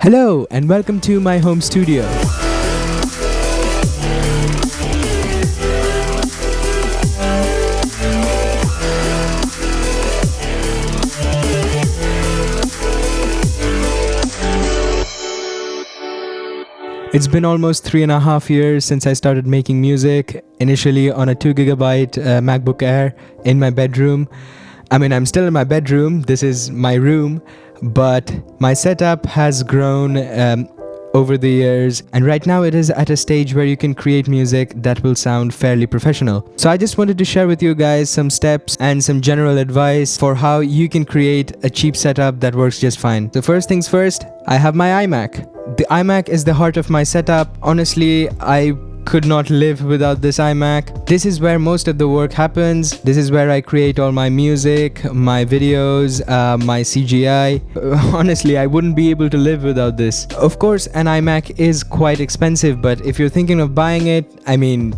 Hello and welcome to my home studio. It's been almost 3.5 years since I started making music, initially on a 2GB MacBook Air in my bedroom. I mean, I'm still in my bedroom, this is my room, but my setup has grown over the years, and right now it is at a stage where you can create music that will sound fairly professional. So I just wanted to share with you guys some steps and some general advice for how you can create a cheap setup that works just fine. So first things first, I have my iMac. The iMac is the heart of my setup. Honestly, I could not live without this iMac. This is where most of the work happens. This is where I create all my music, my videos, my CGI. Honestly, I wouldn't be able to live without this. Of course, an iMac is quite expensive, but if you're thinking of buying it, I mean,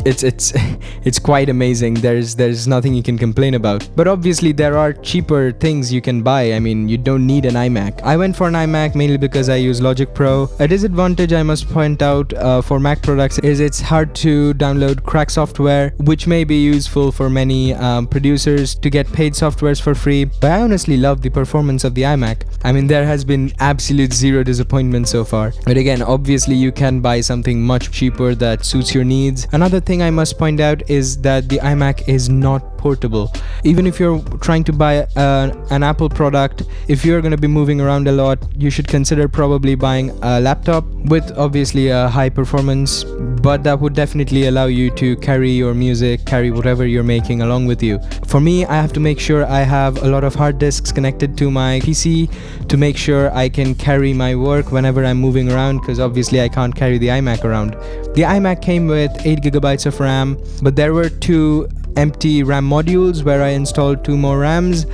it's quite amazing. There's nothing you can complain about. But obviously there are cheaper things you can buy. I mean, you don't need an iMac. I went for an iMac mainly because I use Logic Pro. A disadvantage I must point out for Mac products is it's hard to download crack software, which may be useful for many producers to get paid softwares for free. But I honestly love the performance of the iMac. I mean, there has been absolute zero disappointment so far. But again, obviously you can buy something much cheaper that suits your needs. Another thing I must point out is that the iMac is not portable. Even if you're trying to buy an Apple product, if you're going to be moving around a lot, you should consider probably buying a laptop with obviously a high performance, but that would definitely allow you to carry your music, carry whatever you're making along with you. For me, I have to make sure I have a lot of hard disks connected to my PC to make sure I can carry my work whenever I'm moving around, because obviously I can't carry the iMac around. The iMac came with 8GB of RAM, but there were 2 empty RAM modules where I installed 2 more RAMs,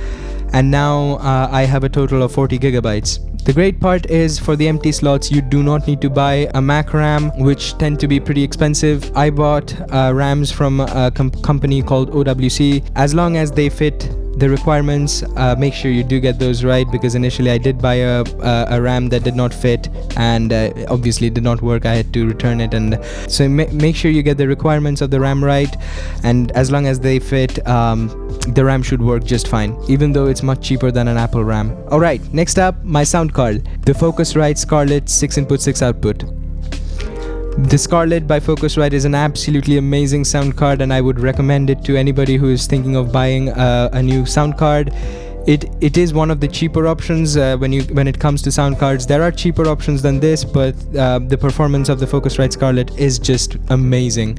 and now I have a total of 40GB. The great part is, for the empty slots, you do not need to buy a Mac RAM, which tend to be pretty expensive. I bought RAMs from a company called OWC. As long as they fit the requirements, make sure you do get those right, because initially I did buy a RAM that did not fit, and obviously it did not work. I had to return it, and so make sure you get the requirements of the RAM right, and as long as they fit, the RAM should work just fine, even though it's much cheaper than an Apple RAM. Alright, next up, my sound card, the Focusrite Scarlett 6 input 6 output. The Scarlett by Focusrite is an absolutely amazing sound card, and I would recommend it to anybody who is thinking of buying a new sound card. It is one of the cheaper options when it comes to sound cards. There are cheaper options than this, but the performance of the Focusrite Scarlett is just amazing.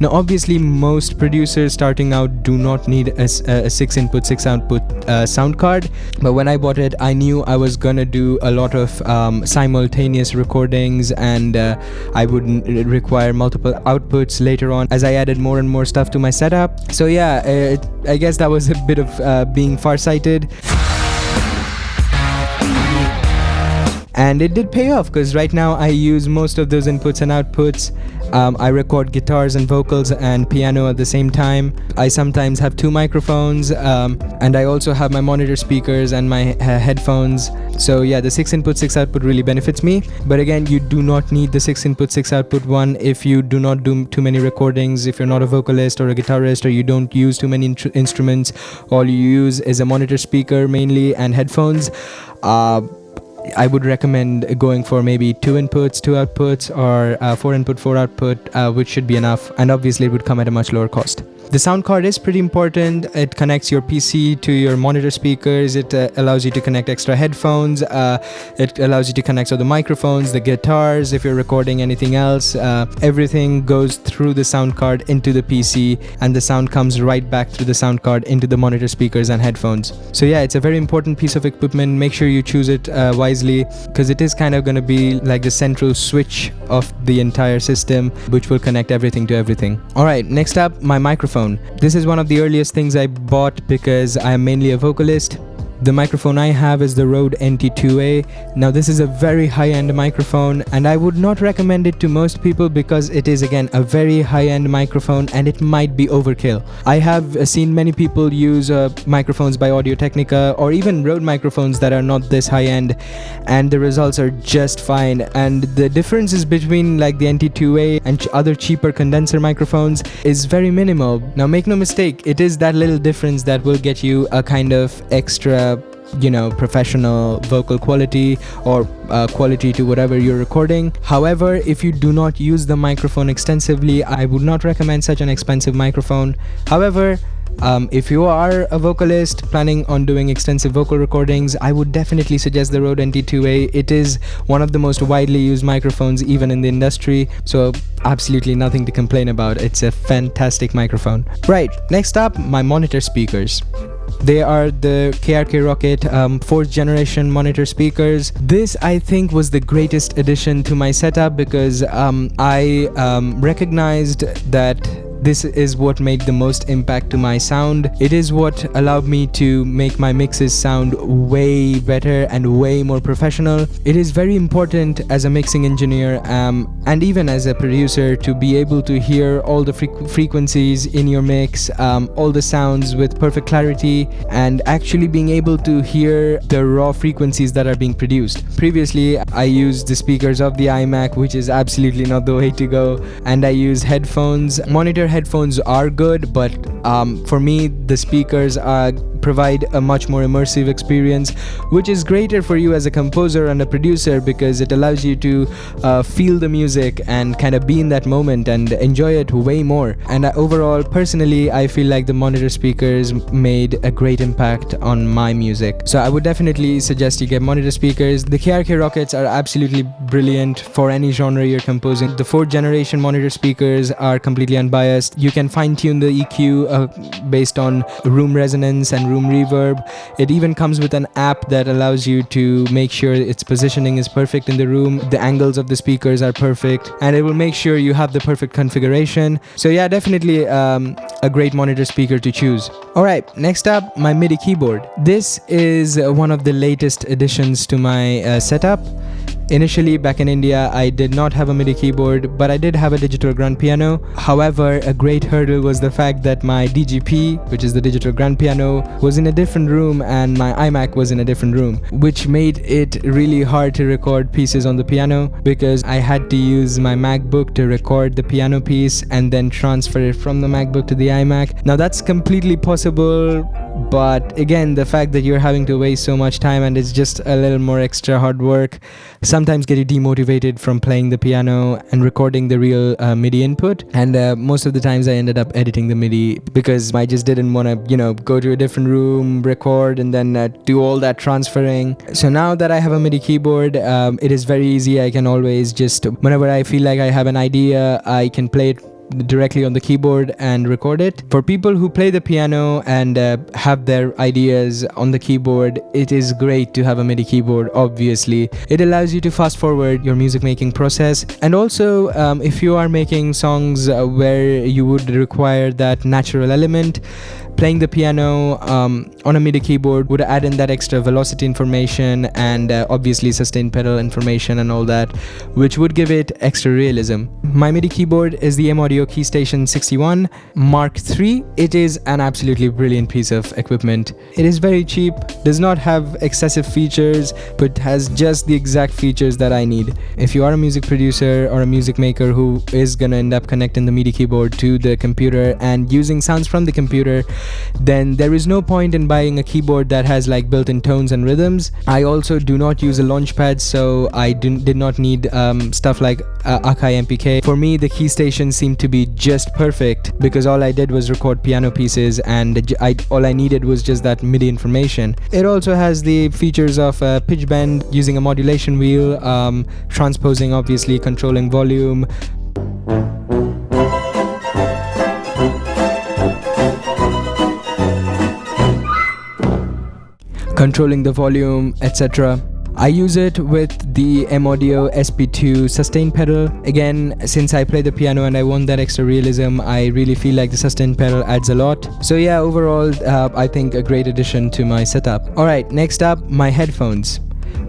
Now obviously most producers starting out do not need a 6 input 6 output sound card, but when I bought it, I knew I was gonna do a lot of simultaneous recordings, and I would require multiple outputs later on as I added more and more stuff to my setup. So yeah, I guess that was a bit of being farsighted. And it did pay off, because right now I use most of those inputs and outputs. I record guitars and vocals and piano at the same time. I sometimes have 2 microphones, and I also have my monitor speakers and my headphones. So yeah, the 6 input 6 output really benefits me. But again, you do not need the 6 input 6 output one if you do not do too many recordings, if you're not a vocalist or a guitarist, or you don't use too many instruments. All you use is a monitor speaker mainly and headphones. I would recommend going for maybe 2 inputs, 2 outputs, or 4 input, 4 output, which should be enough, and obviously it would come at a much lower cost. The sound card is pretty important. It connects your PC to your monitor speakers. It allows you to connect extra headphones. It allows you to connect all the microphones, the guitars, if you're recording anything else. Everything goes through the sound card into the PC, and the sound comes right back through the sound card into the monitor speakers and headphones. So yeah, it's a very important piece of equipment. Make sure you choose it wisely, because it is kind of going to be like the central switch of the entire system, which will connect everything to everything. Alright, next up, my microphone. This is one of the earliest things I bought because I am mainly a vocalist. The microphone I have is the Rode NT2A. Now this is a very high-end microphone, and I would not recommend it to most people because it is again a very high-end microphone and it might be overkill. I have seen many people use microphones by Audio-Technica or even Rode microphones that are not this high-end, and the results are just fine. And the differences between like the NT2A and other cheaper condenser microphones is very minimal. Now make no mistake, it is that little difference that will get you a kind of extra, you know, professional vocal quality or quality to whatever you're recording. However, if you do not use the microphone extensively, I would not recommend such an expensive microphone. However, if you are a vocalist planning on doing extensive vocal recordings, I would definitely suggest the Rode NT2A. It is one of the most widely used microphones even in the industry, so absolutely nothing to complain about. It's a fantastic microphone. Right, next up, my monitor speakers. They are the KRK Rocket 4th generation monitor speakers. This, I think, was the greatest addition to my setup because I recognized that this is what made the most impact to my sound. It is what allowed me to make my mixes sound way better and way more professional. It is very important as a mixing engineer and even as a producer to be able to hear all the frequencies in your mix, all the sounds with perfect clarity, and actually being able to hear the raw frequencies that are being produced. Previously, I used the speakers of the iMac, which is absolutely not the way to go, and I used headphones. Monitor headphones are good, but for me the speakers provide a much more immersive experience, which is greater for you as a composer and a producer because it allows you to feel the music and kind of be in that moment and enjoy it way more. And overall, personally, I feel like the monitor speakers made a great impact on my music. So I would definitely suggest you get monitor speakers. The KRK Rockets are absolutely brilliant for any genre you're composing. The 4th generation monitor speakers are completely unbiased. You can fine-tune the EQ based on room resonance and room reverb. It even comes with an app that allows you to make sure its positioning is perfect in the room, the angles of the speakers are perfect, and it will make sure you have the perfect configuration. So yeah, definitely a great monitor speaker to choose. Alright, next up, my MIDI keyboard. This is one of the latest additions to my setup. Initially, back in India, I did not have a MIDI keyboard, but I did have a digital grand piano. However, a great hurdle was the fact that my DGP, which is the digital grand piano, was in a different room and my iMac was in a different room, which made it really hard to record pieces on the piano because I had to use my MacBook to record the piano piece and then transfer it from the MacBook to the iMac. Now that's completely possible, but again, the fact that you're having to waste so much time and it's just a little more extra hard work sometimes get you demotivated from playing the piano and recording the real MIDI input. And most of the times I ended up editing the MIDI because I just didn't want to, you know, go to a different room, record, and then do all that transferring. So now that I have a MIDI keyboard, it is very easy. I can always just, whenever I feel like I have an idea, I can play it directly on the keyboard and record it. For people who play the piano and have their ideas on the keyboard, it is great to have a MIDI keyboard. Obviously, it allows you to fast forward your music making process, and also if you are making songs where you would require that natural element, playing the piano on a MIDI keyboard would add in that extra velocity information and obviously sustained pedal information and all that, which would give it extra realism. My MIDI keyboard is the M-Audio Keystation 61 Mark III. It is an absolutely brilliant piece of equipment. It is very cheap, does not have excessive features, but has just the exact features that I need. If you are a music producer or a music maker who is gonna end up connecting the MIDI keyboard to the computer and using sounds from the computer, then there is no point in buying a keyboard that has like built-in tones and rhythms. I also do not use a launchpad, so I did not need stuff like Akai MPK. For me, the Keystation seemed to be just perfect because all I did was record piano pieces and all I needed was just that MIDI information. It also has the features of pitch bend using a modulation wheel, transposing, obviously controlling volume, controlling the volume, etc. I use it with the M-Audio SP2 sustain pedal. Again, since I play the piano and I want that extra realism, I really feel like the sustain pedal adds a lot. So yeah, overall, I think a great addition to my setup. Alright, next up, my headphones.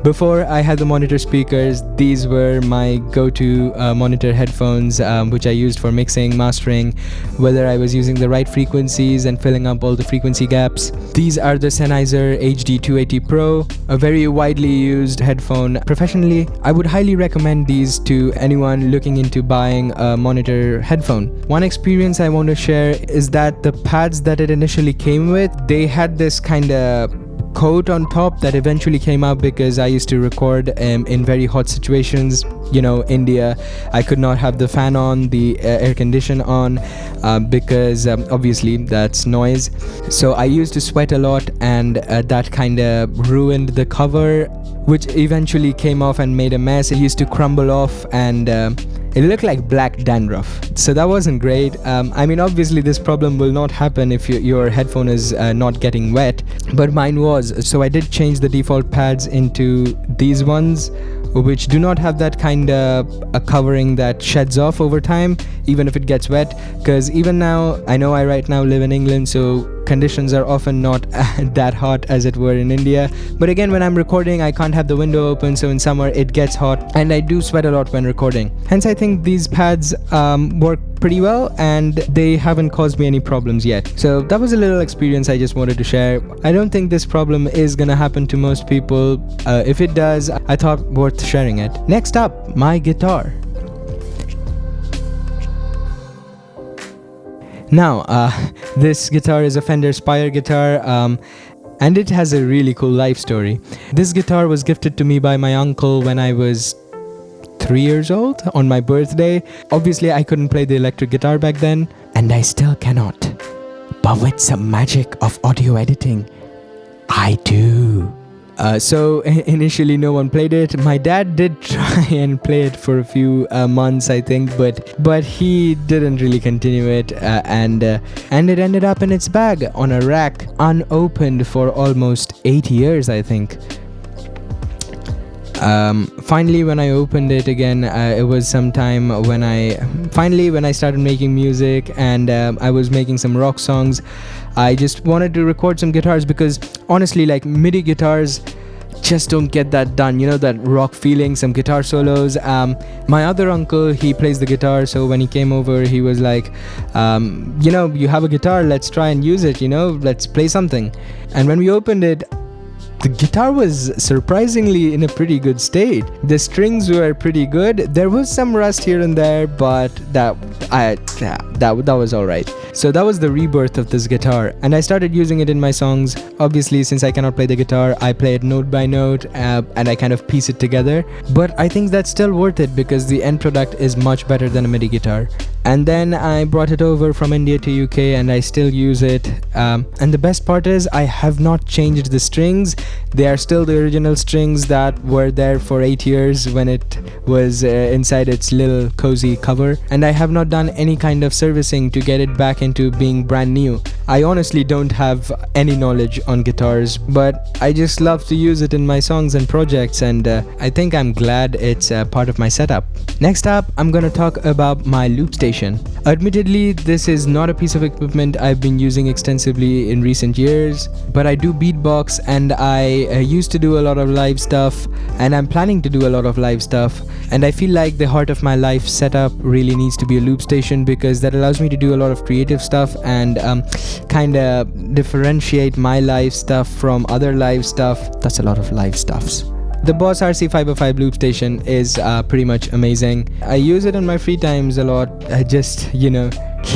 Before I had the monitor speakers, these were my go-to monitor headphones, which I used for mixing, mastering, whether I was using the right frequencies and filling up all the frequency gaps. These are the Sennheiser HD280 Pro, a very widely used headphone professionally. I would highly recommend these to anyone looking into buying a monitor headphone. One experience I want to share is that the pads that it initially came with, they had this kind of coat on top that eventually came out because I used to record in very hot situations. You know, India, I could not have the fan on, the air condition on, because obviously that's noise. So I used to sweat a lot, and that kind of ruined the cover, which eventually came off and made a mess. It used to crumble off, and it looked like black dandruff. So that wasn't great. I mean, obviously this problem will not happen if your headphone is not getting wet, but mine was. So I did change the default pads into these ones, which do not have that kind of a covering that sheds off over time, even if it gets wet. Because even now, I know I right now live in England, so conditions are often not that hot as it were in India. But again, when I'm recording, I can't have the window open, so in summer it gets hot, and I do sweat a lot when recording. Hence, I think these pads work pretty well, and they haven't caused me any problems yet. So that was a little experience I just wanted to share. I don't think this problem is gonna happen to most people. If it does, I thought worth sharing it. Next up, my guitar. Now, this guitar is a Fender Spire guitar, and it has a really cool life story. This guitar was gifted to me by my uncle when I was 3 years old on my birthday. Obviously, I couldn't play the electric guitar back then, and I still cannot. But with some magic of audio editing, I do. So initially no one played it. My dad did try and play it for a few months, I think, but he didn't really continue it, and it ended up in its bag on a rack, unopened for almost 8 years, I think. Finally, when I opened it again, it was sometime when I started making music, and I was making some rock songs. I just wanted to record some guitars because honestly, like, MIDI guitars just don't get that done, you know, that rock feeling, some guitar solos. My other uncle, he plays the guitar, so when he came over, he was like, you know, you have a guitar, let's try and use it, you know, let's play something. And when we opened it, the guitar was surprisingly in a pretty good state. The strings were pretty good. There was some rust here and there, but that was alright. So that was the rebirth of this guitar, and I started using it in my songs. Obviously, since I cannot play the guitar, I play it note by note, and I kind of piece it together. But I think that's still worth it because the end product is much better than a MIDI guitar. And then I brought it over from India to UK, and I still use it. And the best part is I have not changed the strings. They are still the original strings that were there for 8 years when it was inside its little cozy cover. And I have not done any kind of servicing to get it back into being brand new. I honestly don't have any knowledge on guitars, but I just love to use it in my songs and projects, and I think I'm glad it's part of my setup. Next up, I'm gonna talk about my Loopstation. Admittedly, this is not a piece of equipment I've been using extensively in recent years, but I do beatbox, and I used to do a lot of live stuff, and I'm planning to do a lot of live stuff, and I feel like the heart of my life setup really needs to be a Loopstation because that allows me to do a lot of creative stuff and kind of differentiate my live stuff from other live stuff. That's a lot of live stuffs. The Boss RC505 Loopstation is pretty much amazing. I use it in my free times a lot, just, you know,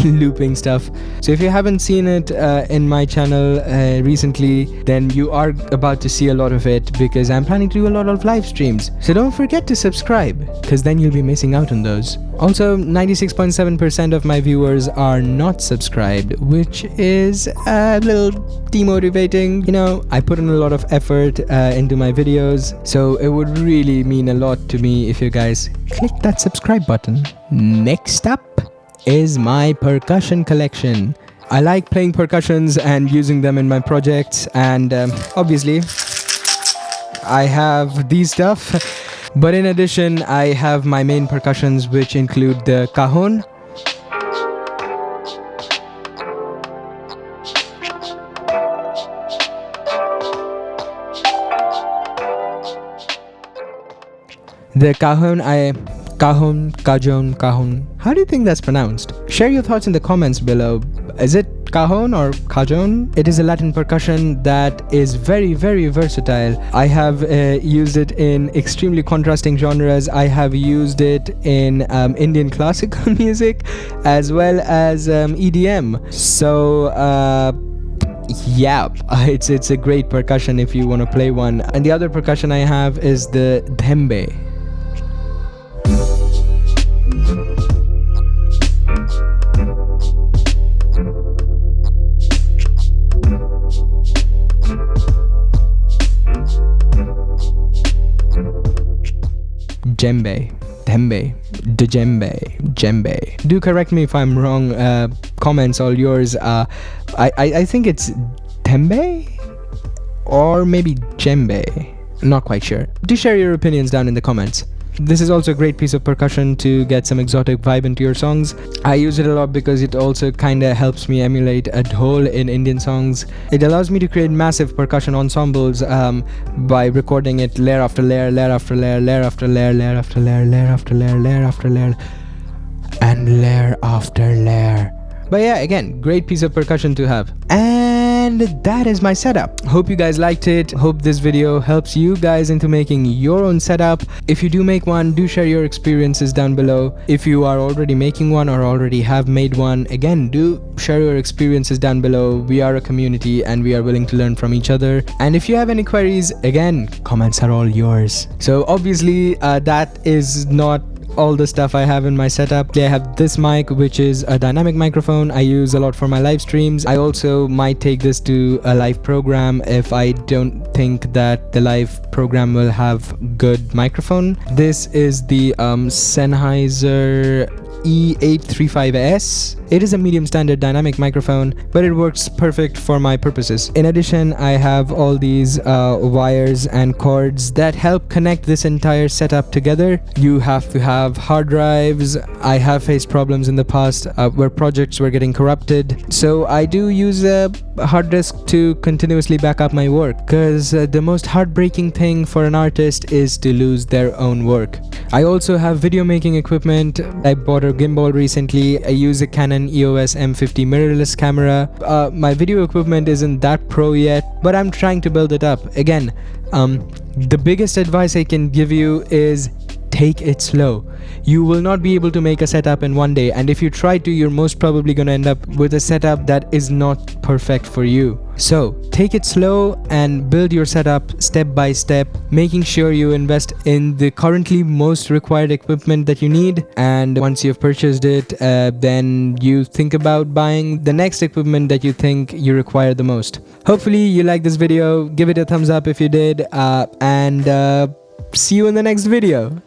looping stuff. So if you haven't seen it in my channel recently, then you are about to see a lot of it because I'm planning to do a lot of live streams. So don't forget to subscribe because then you'll be missing out on those. Also, 96.7% of my viewers are not subscribed, which is a little demotivating. You know, I put in a lot of effort into my videos, so it would really mean a lot to me if you guys click that subscribe button. Next up is my percussion collection. I like playing percussions and using them in my projects, and obviously I have these stuff. But in addition, I have my main percussions, which include the Cajon, the Cajon. How do you think that's pronounced? Share your thoughts in the comments below. Is it Cajon or Cajon? It is a Latin percussion that is very, very versatile. I have used it in extremely contrasting genres. I have used it in Indian classical music as well as EDM. So yeah, it's a great percussion if you want to play one. And the other percussion I have is the Djembe. Djembe. Do correct me if I'm wrong. Comments all yours. I think it's Djembe or maybe Djembe. Not quite sure. Do share your opinions down in the comments. This is also a great piece of percussion to get some exotic vibe into your songs. I use it a lot because it also kinda helps me emulate a dhol in Indian songs. It allows me to create massive percussion ensembles by recording it layer after layer, layer after layer, layer after layer, layer after layer, layer after layer, layer after layer, and layer after layer. But yeah, again, great piece of percussion to have. And that is my setup. Hope you guys liked it. Hope this video helps you guys into making your own setup. If you do make one, do share your experiences down below. If you are already making one or already have made one, again, do share your experiences down below. We are a community and we are willing to learn from each other. And if you have any queries, again, comments are all yours. So obviously that is not all the stuff I have in my setup. I have this mic, which is a dynamic microphone I use a lot for my live streams. I also might take this to a live program if I don't think that the live program will have good microphone. This is the Sennheiser E835S. It is a medium standard dynamic microphone, but it works perfect for my purposes. In addition, I have all these wires and cords that help connect this entire setup together. You have to have hard drives. I have faced problems in the past where projects were getting corrupted, so I do use a hard disk to continuously back up my work, because the most heartbreaking thing for an artist is to lose their own work. I also have video making equipment. I bought a gimbal recently. I use a Canon EOS M50 mirrorless camera. My video equipment isn't that pro yet, but I'm trying to build it up. Again, the biggest advice I can give you is take it slow. You will not be able to make a setup in one day, and if you try to, you're most probably going to end up with a setup that is not perfect for you. So take it slow and build your setup step by step, making sure you invest in the currently most required equipment that you need, and once you've purchased it, then you think about buying the next equipment that you think you require the most. Hopefully you like this video. Give it a thumbs up if you did, and see you in the next video.